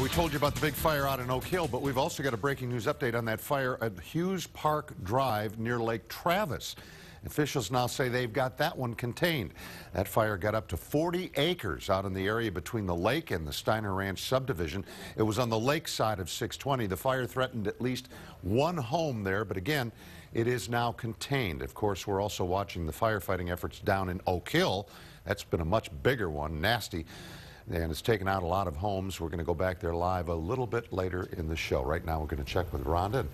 We told you about the big fire out in Oak Hill, but we've also got a breaking news update on that fire at Hughes Park Drive near Lake Travis. Officials now say they've got that one contained. That fire got up to 40 acres out in the area between the lake and the Steiner Ranch subdivision. It was on the lake side of 620. The fire threatened at least one home there, but again, it is now contained. Of course, we're also watching the firefighting efforts down in Oak Hill. That's been a much bigger one, nasty, and it's taken out a lot of homes. We're going to go back there live a little bit later in the show. Right now, we're going to check with Rhonda. And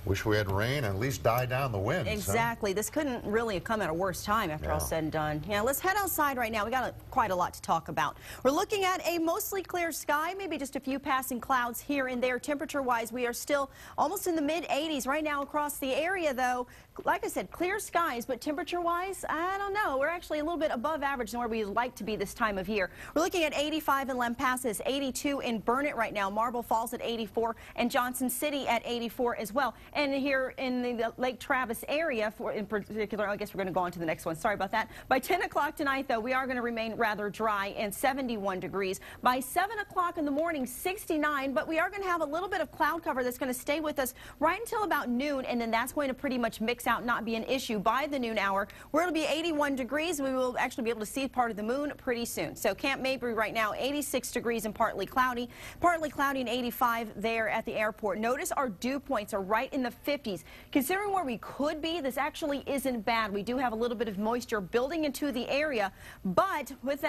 wish we had rain and at least die down the winds. Exactly. Huh? This couldn't really have come at a worse time after all said and done. Yeah, let's head outside right now. We got quite a lot to talk about. We're looking at a mostly clear sky, maybe just a few passing clouds here and there. Temperature-wise, we are still almost in the mid-80s right now across the area, though. Like I said, clear skies, but temperature-wise, I don't know. We're actually a little bit above average than where we'd like to be this time of year. We're looking at 85 in Lampasas, 82 in Burnet right now, Marble Falls at 84, and Johnson City at 84 as well. And here in the Lake Travis area, in particular, I guess we're going to go on to the next one. Sorry about that. By 10 o'clock tonight, though, we are going to remain rather dry and 71 degrees. By 7 o'clock in the morning, 69, but we are going to have a little bit of cloud cover that's going to stay with us right until about noon, and then that's going to pretty much mix out, not be an issue by the noon hour, where it'll be 81 degrees. We will actually be able to see part of the moon pretty soon. So Camp Mabry right now, 86 degrees and partly cloudy and 85 there at the airport. Notice our dew points are right in the 50s. Considering where we could be, this actually isn't bad. We do have a little bit of moisture building into the area, but with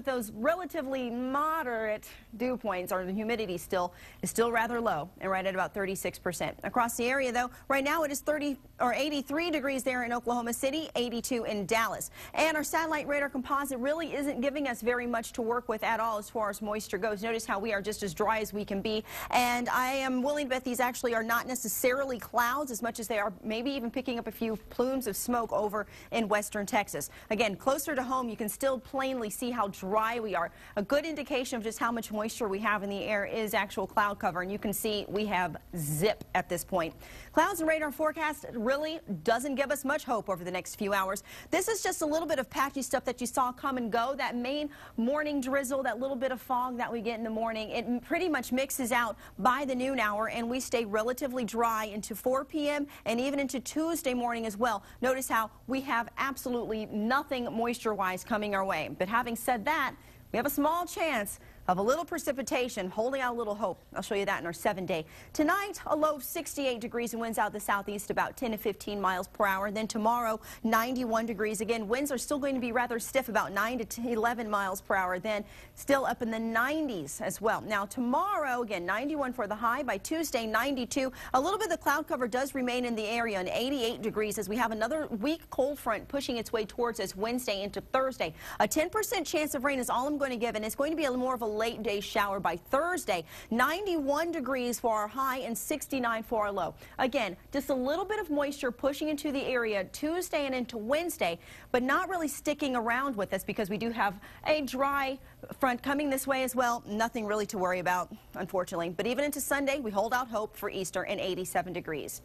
those relatively moderate dew points, our humidity is still rather low and right at about 36%. Across the area, though, right now it is 83 degrees there in Oklahoma City, 82 in Dallas. And our satellite radar composite really isn't giving us very much to work with at all as far as moisture goes. Notice how we are just as dry as we can be, and I am willing to bet these actually are not necessarily clouds as much as they are maybe even picking up a few plumes of smoke over in western Texas. Again, closer to home, you can still plainly see how dry we are. A good indication of just how much moisture we have in the air is actual cloud cover, and you can see we have zip at this point. Clouds and radar forecast really doesn't give us much hope over the next few hours. This is just a little bit of patchy stuff that you saw come and go. That main morning drizzle, that little bit of fog that we get in the morning, it pretty much mixes out by the noon hour, and we stay relatively dry into 4 p.m. and even into Tuesday morning as well. Notice how we have absolutely nothing moisture-wise coming our way. But having said that, we have a small chance of a little precipitation, holding out a little hope. I'll show you that in our 7-day. Tonight, a low of 68 degrees and winds out the southeast about 10 to 15 miles per hour. Then tomorrow, 91 degrees. Again, winds are still going to be rather stiff, about 9 to 11 miles per hour. Then still up in the 90s as well. Now tomorrow, again, 91 for the high. By Tuesday, 92. A little bit of the cloud cover does remain in the area, and 88 degrees as we have another weak cold front pushing its way towards us Wednesday into Thursday. A 10% chance of rain is all I'm going to give, and it's going to be more of a late day shower by Thursday. 91 degrees for our high and 69 for our low. Again, just a little bit of moisture pushing into the area Tuesday and into Wednesday, but not really sticking around with us because we do have a dry front coming this way as well. Nothing really to worry about, unfortunately. But even into Sunday, we hold out hope for Easter and 87 degrees.